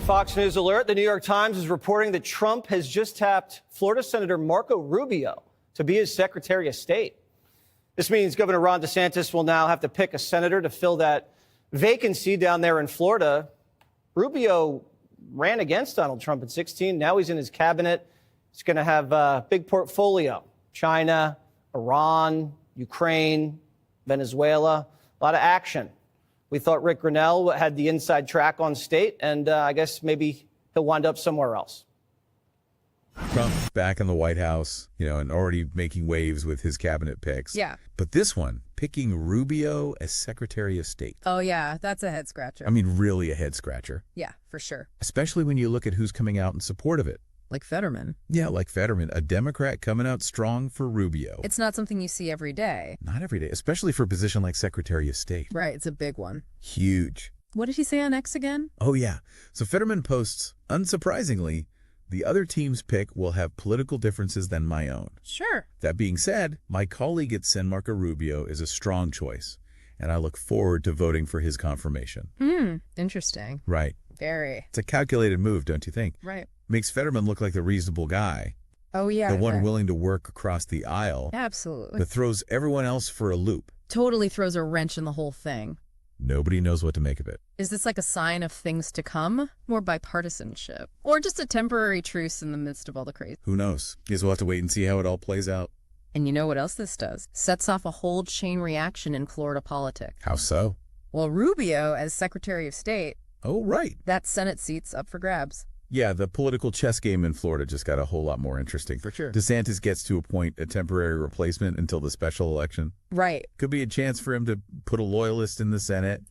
Fox News alert. The New York Times is reporting that Trump has just tapped Florida Senator Marco Rubio to be his Secretary of State. This means Governor Ron DeSantis will now have to pick a senator to fill that vacancy down there in Florida. Rubio ran against Donald Trump in 2016. Now he's in his cabinet. He's going to have a big portfolio. China, Iran, Ukraine, Venezuela, a lot of action. We thought Rick Grinnell had the inside track on state, and I guess maybe he'll wind up somewhere else. Trump back in the White House, and already making waves with his cabinet picks. Yeah. But this one, picking Rubio as Secretary of State. Oh, yeah, that's a head scratcher. I mean, really a head scratcher. Yeah, for sure. Especially when you look at who's coming out in support of it. Like Fetterman. Yeah, like Fetterman, a Democrat coming out strong for Rubio. It's not something you see every day. Not every day, especially for a position like Secretary of State. Right, it's a big one. Huge. What did he say on X again? Oh, yeah. So Fetterman posts, unsurprisingly, the other team's pick will have political differences than my own. Sure. That being said, my colleague at Sen Marco Rubio is a strong choice, and I look forward to voting for his confirmation. Interesting. Right. Very. It's a calculated move, don't you think? Right. Makes Fetterman look like the reasonable guy. Oh, yeah. The one right. willing to work across the aisle. Absolutely. But throws everyone else for a loop. Totally throws a wrench in the whole thing. Nobody knows what to make of it. Is this like a sign of things to come? More bipartisanship? Or just a temporary truce in the midst of all the crazy? Who knows? Guess we'll have to wait and see how it all plays out. And you know what else this does? Sets off a whole chain reaction in Florida politics. How so? Well, Rubio, as Secretary of State, Oh, right. that Senate seat's up for grabs. Yeah, the political chess game in Florida just got a whole lot more interesting. For sure. DeSantis gets to appoint a temporary replacement until the special election. Right. Could be a chance for him to put a loyalist in the Senate,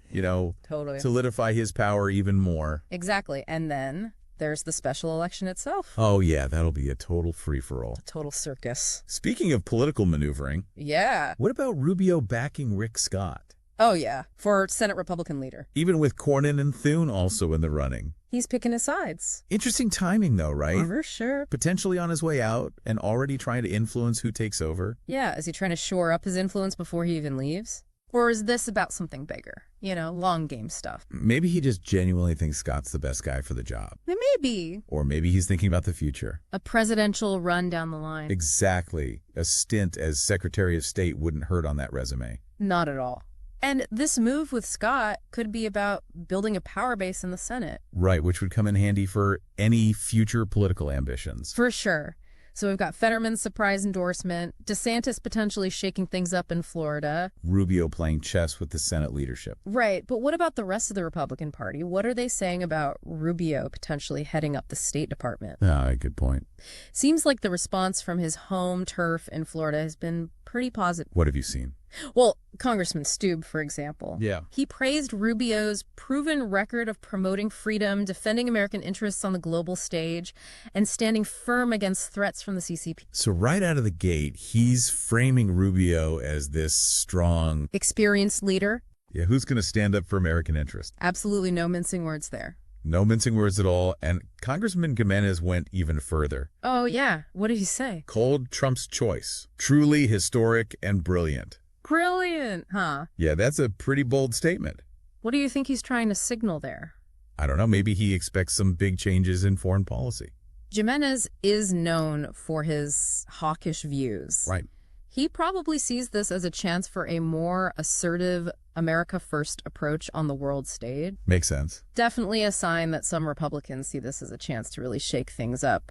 Totally. solidify his power even more. Exactly. And then there's the special election itself. Oh, yeah, that'll be a total free-for-all. Total circus. Speaking of political maneuvering, Yeah. what about Rubio backing Rick Scott? Oh, yeah. For Senate Republican leader. Even with Cornyn and Thune also in the running. He's picking his sides. Interesting timing, though, right? For sure. Potentially on his way out and already trying to influence who takes over. Yeah. Is he trying to shore up his influence before he even leaves? Or is this about something bigger? Long game stuff. Maybe he just genuinely thinks Scott's the best guy for the job. Maybe. Or maybe he's thinking about the future. A presidential run down the line. Exactly. A stint as Secretary of State wouldn't hurt on that resume. Not at all. And this move with Scott could be about building a power base in the Senate. Right, which would come in handy for any future political ambitions. For sure. So we've got Fetterman's surprise endorsement, DeSantis potentially shaking things up in Florida. Rubio playing chess with the Senate leadership. Right, but what about the rest of the Republican Party? What are they saying about Rubio potentially heading up the State Department? Ah, good point. Seems like the response from his home turf in Florida has been pretty positive. What have you seen? Well, Congressman Steube, for example. Yeah. He praised Rubio's proven record of promoting freedom, defending American interests on the global stage, and standing firm against threats from the CCP. So right out of the gate, he's framing Rubio as this strong... Experienced leader. Yeah, who's going to stand up for American interest? Absolutely no mincing words there. No mincing words at all. And Congressman Giménez went even further. Oh, yeah. What did he say? Called Trump's choice truly historic and brilliant. Brilliant, huh? Yeah, that's a pretty bold statement. What do you think he's trying to signal there? I don't know. Maybe he expects some big changes in foreign policy. Giménez is known for his hawkish views. Right. He probably sees this as a chance for a more assertive America First approach on the world stage. Makes sense. Definitely a sign that some Republicans see this as a chance to really shake things up,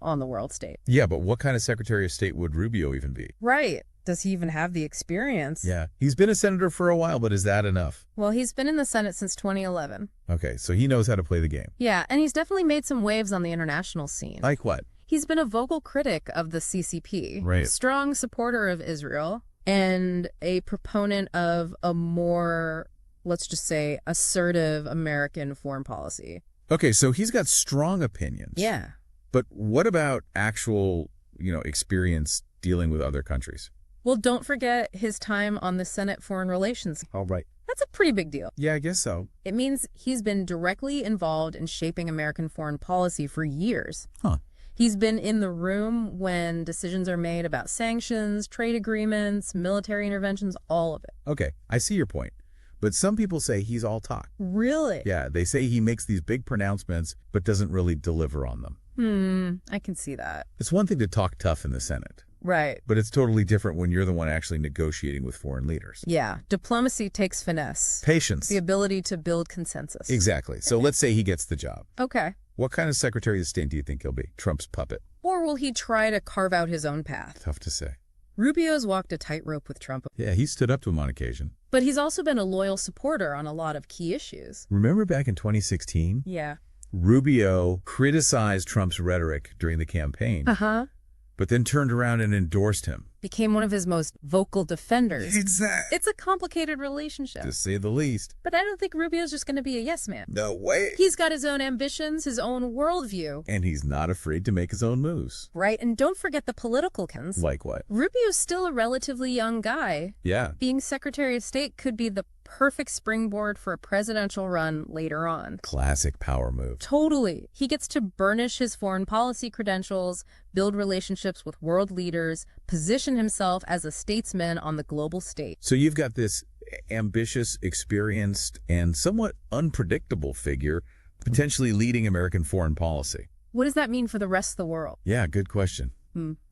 on the world stage. Yeah, but what kind of Secretary of State would Rubio even be? Right. Does he even have the experience? Yeah. He's been a senator for a while, but is that enough? Well, he's been in the Senate since 2011. Okay, so he knows how to play the game. Yeah, and he's definitely made some waves on the international scene. Like what? He's been a vocal critic of the CCP, Right. Strong supporter of Israel, and a proponent of a more, let's just say, assertive American foreign policy. Okay, so he's got strong opinions. Yeah. But what about actual, experience dealing with other countries? Well, don't forget his time on the Senate Foreign Relations. All right. That's a pretty big deal. Yeah, I guess so. It means he's been directly involved in shaping American foreign policy for years. Huh. He's been in the room when decisions are made about sanctions, trade agreements, military interventions, all of it. Okay, I see your point. But some people say he's all talk. Really? Yeah, they say he makes these big pronouncements, but doesn't really deliver on them. I can see that. It's one thing to talk tough in the Senate, Right. but it's totally different when you're the one actually negotiating with foreign leaders. Yeah. Diplomacy takes finesse. Patience. The ability to build consensus. Exactly. So let's say he gets the job. Okay. What kind of Secretary of State do you think he'll be? Trump's puppet? Or will he try to carve out his own path? Tough to say. Rubio's walked a tightrope with Trump, Yeah, he stood up to him on occasion. but he's also been a loyal supporter on a lot of key issues. Remember back in 2016? Yeah. Rubio criticized Trump's rhetoric during the campaign, Uh-huh. but then turned around and endorsed him. Became one of his most vocal defenders. Exactly. It's a complicated relationship. To say the least. But I don't think Rubio's just going to be a yes man. No way. He's got his own ambitions, his own worldview. And he's not afraid to make his own moves. Right, and don't forget the political cons. Like what? Rubio's still a relatively young guy. Yeah. Being Secretary of State could be the perfect springboard for a presidential run later on. Classic power move. Totally. He gets to burnish his foreign policy credentials, build relationships with world leaders, position himself as a statesman on the global stage. So you've got this ambitious, experienced, and somewhat unpredictable figure potentially leading American foreign policy. What does that mean for the rest of the world? Yeah, good question.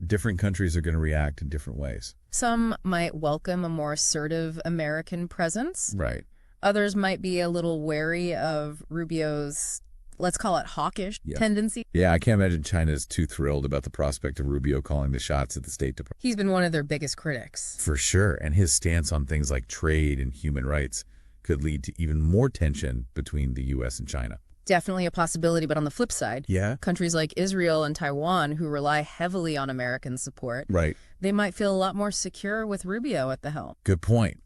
Different countries are going to react in different ways. Some might welcome a more assertive American presence. Right. Others might be a little wary of Rubio's, let's call it hawkish tendency. Yeah, I can't imagine China's too thrilled about the prospect of Rubio calling the shots at the State Department. He's been one of their biggest critics. For sure. And his stance on things like trade and human rights could lead to even more tension between the U.S. and China. Definitely a possibility, but on the flip side, Yeah. countries like Israel and Taiwan, who rely heavily on American support, Right. they might feel a lot more secure with Rubio at the helm. Good point.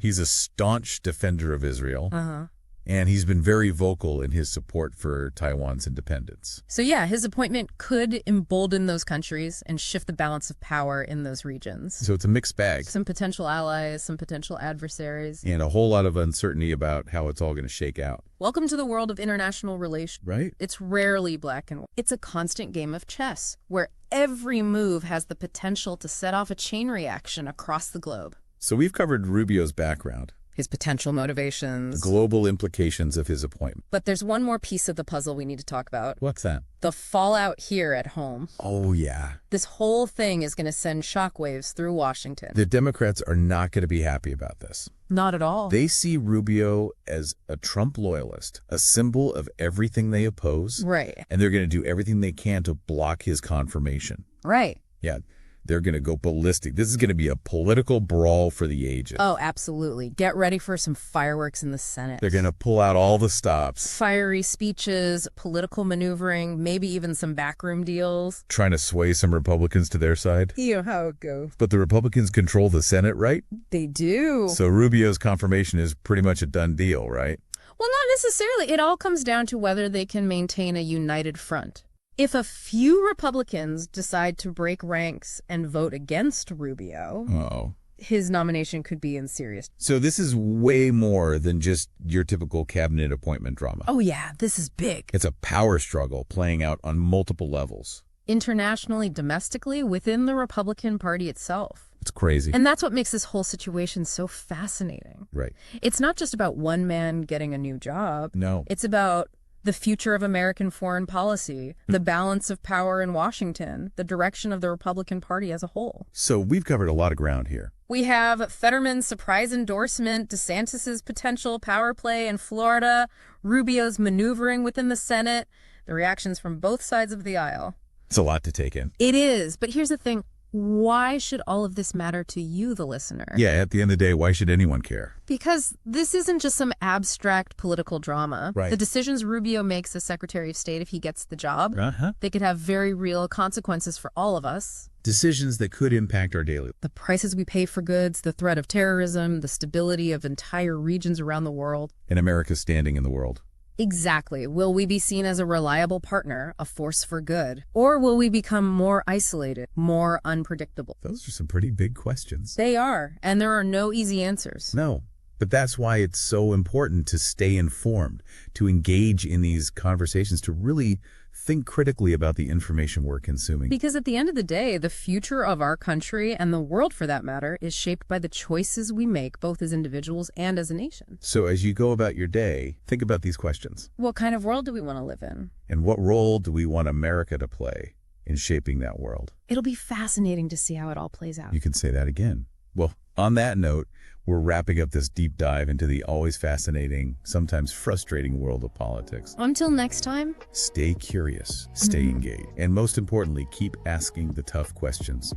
He's a staunch defender of Israel. Uh-huh. And he's been very vocal in his support for Taiwan's independence. So yeah, his appointment could embolden those countries and shift the balance of power in those regions. So it's a mixed bag. Some potential allies, some potential adversaries. And a whole lot of uncertainty about how it's all going to shake out. Welcome to the world of international relations. Right? It's rarely black and white. It's a constant game of chess where every move has the potential to set off a chain reaction across the globe. So we've covered Rubio's background, His potential motivations. global implications of his appointment. But there's one more piece of the puzzle we need to talk about. What's that? The fallout here at home. Oh, yeah. This whole thing is going to send shockwaves through Washington. The Democrats are not going to be happy about this. Not at all. They see Rubio as a Trump loyalist, a symbol of everything they oppose. Right. And they're going to do everything they can to block his confirmation. Right. Yeah, they're going to go ballistic. This is going to be a political brawl for the ages. Oh, absolutely. Get ready for some fireworks in the Senate. They're going to pull out all the stops. Fiery speeches, political maneuvering, maybe even some backroom deals. Trying to sway some Republicans to their side. You know how it goes. But the Republicans control the Senate, right? They do. So Rubio's confirmation is pretty much a done deal, right? Well, not necessarily. It all comes down to whether they can maintain a united front. If a few Republicans decide to break ranks and vote against Rubio, Uh-oh. his nomination could be in serious. So this is way more than just your typical cabinet appointment drama. Oh, yeah, this is big. It's a power struggle playing out on multiple levels. Internationally, domestically, within the Republican Party itself. It's crazy. And that's what makes this whole situation so fascinating. Right. It's not just about one man getting a new job. No. It's about the future of American foreign policy, the balance of power in Washington, the direction of the Republican Party as a whole. So we've covered a lot of ground here. We have Fetterman's surprise endorsement, DeSantis's potential power play in Florida, Rubio's maneuvering within the Senate, the reactions from both sides of the aisle. It's a lot to take in. It is, but here's the thing. Why should all of this matter to you, the listener? Yeah, at the end of the day, why should anyone care? Because this isn't just some abstract political drama. Right. The decisions Rubio makes as Secretary of State if he gets the job, Uh-huh. they could have very real consequences for all of us. Decisions that could impact our daily. The prices we pay for goods, the threat of terrorism, the stability of entire regions around the world. And America's standing in the world. Exactly. Will we be seen as a reliable partner, a force for good? Or will we become more isolated, more unpredictable? Those are some pretty big questions. They are, and there are no easy answers. No. But that's why it's so important to stay informed, to engage in these conversations, to really think critically about the information we're consuming. Because at the end of the day, the future of our country, and the world for that matter, is shaped by the choices we make, both as individuals and as a nation. So as you go about your day, think about these questions. What kind of world do we want to live in? And what role do we want America to play in shaping that world? It'll be fascinating to see how it all plays out. You can say that again. Well, on that note, we're wrapping up this deep dive into the always fascinating, sometimes frustrating world of politics. Until next time, Stay curious, stay engaged, and most importantly, keep asking the tough questions.